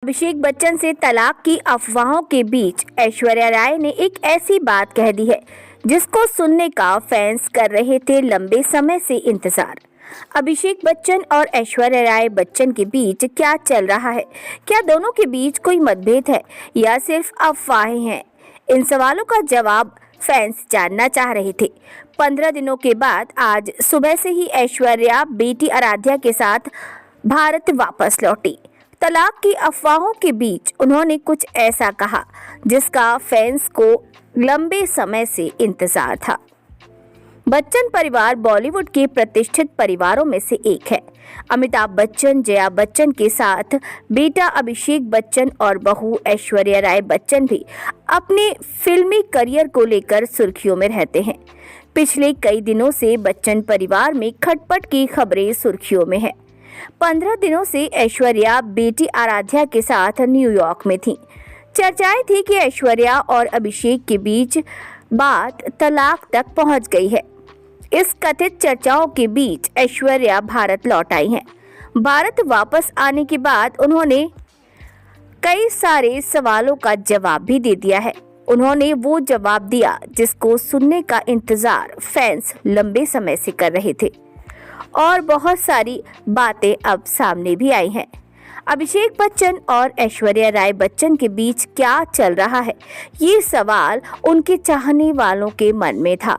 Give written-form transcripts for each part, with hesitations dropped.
अभिषेक बच्चन से तलाक की अफवाहों के बीच ऐश्वर्या राय ने एक ऐसी बात कह दी है जिसको सुनने का फैंस कर रहे थे लंबे समय से इंतजार। अभिषेक बच्चन और ऐश्वर्या राय बच्चन के बीच क्या चल रहा है? क्या दोनों के बीच कोई मतभेद है या सिर्फ अफवाहें हैं? इन सवालों का जवाब फैंस जानना चाह रहे थे। 15 दिनों के बाद आज सुबह से ही ऐश्वर्या बेटी आराध्या के साथ भारत वापस लौटी। तलाक की अफवाहों के बीच उन्होंने कुछ ऐसा कहा जिसका फैंस को लंबे समय से इंतजार था। बच्चन परिवार बॉलीवुड के प्रतिष्ठित परिवारों में से एक है। अमिताभ बच्चन, जया बच्चन के साथ बेटा अभिषेक बच्चन और बहू ऐश्वर्या राय बच्चन भी अपने फिल्मी करियर को लेकर सुर्खियों में रहते हैं। पिछले कई दिनों से बच्चन परिवार में खटपट की खबरें सुर्खियों में है। 15 दिनों से ऐश्वर्या बेटी आराध्या के साथ न्यूयॉर्क में थी। चर्चाएं थी कि ऐश्वर्या और अभिषेक के बीच बात तलाक तक पहुंच गई है। इस कथित चर्चाओं के बीच ऐश्वर्या भारत लौट आई हैं। भारत वापस आने के बाद उन्होंने कई सारे सवालों का जवाब भी दे दिया है। उन्होंने वो जवाब दिया जिसको सुनने का इंतजार फैंस लंबे समय से कर रहे थे और बहुत सारी बातें अब सामने भी आई हैं। अभिषेक बच्चन और ऐश्वर्या राय बच्चन के बीच क्या चल रहा है, ये सवाल उनके चाहने वालों के मन में था।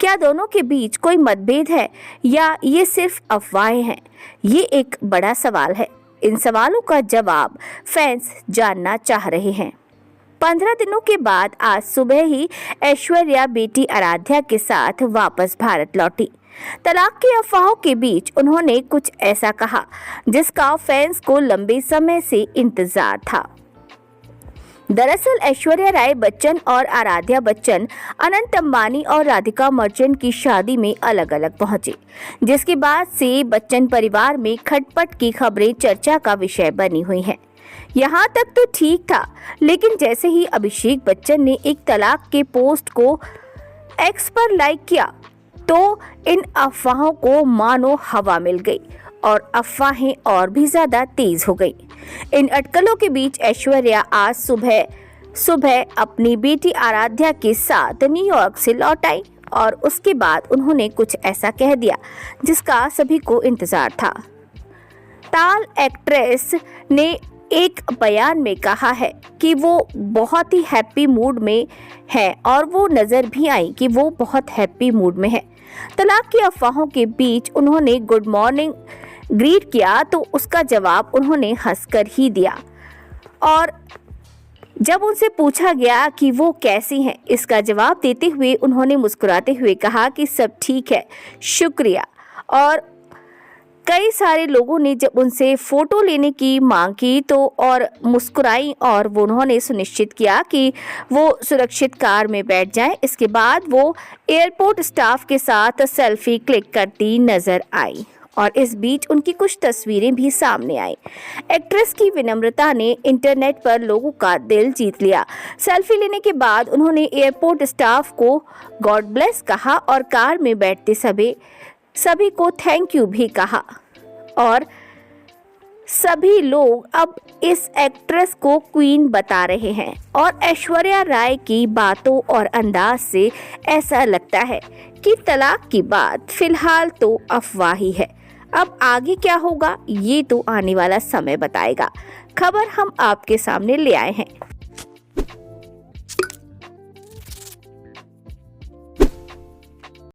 क्या दोनों के बीच कोई मतभेद है या ये सिर्फ अफवाहें हैं? ये एक बड़ा सवाल है। इन सवालों का जवाब फैंस जानना चाह रहे हैं। 15 दिनों के बाद आज सुबह ही ऐश्वर्या बेटी आराध्या के साथ वापस भारत लौटी। तलाक की अफवाहों के बीच उन्होंने कुछ ऐसा कहा जिसका फैंस को लंबे समय से इंतजार था। दरअसल ऐश्वर्या राय बच्चन और आराध्या बच्चन अनंत अंबानी और राधिका मर्चेंट की शादी में अलग अलग पहुंचे, जिसके बाद से बच्चन परिवार में खटपट की खबरें चर्चा का विषय बनी हुई हैं। यहाँ तक तो ठीक था, लेकिन जैसे ही अभिषेक बच्चन ने एक तलाक के पोस्ट को एक्स पर लाइक किया तो इन अफवाहों को मानो हवा मिल गई और अफवाहें और भी ज्यादा तेज हो गई। इन अटकलों के बीच ऐश्वर्या आज सुबह अपनी बेटी आराध्या के साथ न्यूयॉर्क से लौट आई और उसके बाद उन्होंने कुछ ऐसा कह दिया जिसका सभी को इंतजार था। ताल एक्ट्रेस ने एक बयान में कहा है कि वो बहुत ही हैप्पी मूड में है और वो नजर भी आई कि वो बहुत हैप्पी मूड में है। तलाक की अफवाहों के बीच उन्होंने गुड मॉर्निंग ग्रीट किया तो उसका जवाब उन्होंने हंसकर ही दिया और जब उनसे पूछा गया कि वो कैसी हैं, इसका जवाब देते हुए उन्होंने मुस्कुराते हुए कहा कि सब ठीक है, शुक्रिया। और कई सारे लोगों ने जब उनसे फोटो लेने की मांग की तो और मुस्कुराई और वो उन्होंने सुनिश्चित किया कि वो सुरक्षित कार में बैठ जाएं। इसके बाद वो एयरपोर्ट स्टाफ के साथ सेल्फी क्लिक करती नजर आई और इस बीच उनकी कुछ तस्वीरें भी सामने आई। एक्ट्रेस की विनम्रता ने इंटरनेट पर लोगों का दिल जीत लिया। सेल्फी लेने के बाद उन्होंने एयरपोर्ट स्टाफ को गॉड ब्लेस कहा और कार में बैठते सभी को थैंक यू भी कहा और सभी लोग अब इस एक्ट्रेस को क्वीन बता रहे हैं और ऐश्वर्या राय की बातों और अंदाज से ऐसा लगता है कि तलाक की बात फिलहाल तो अफवाह ही है। अब आगे क्या होगा ये तो आने वाला समय बताएगा। खबर हम आपके सामने ले आए हैं।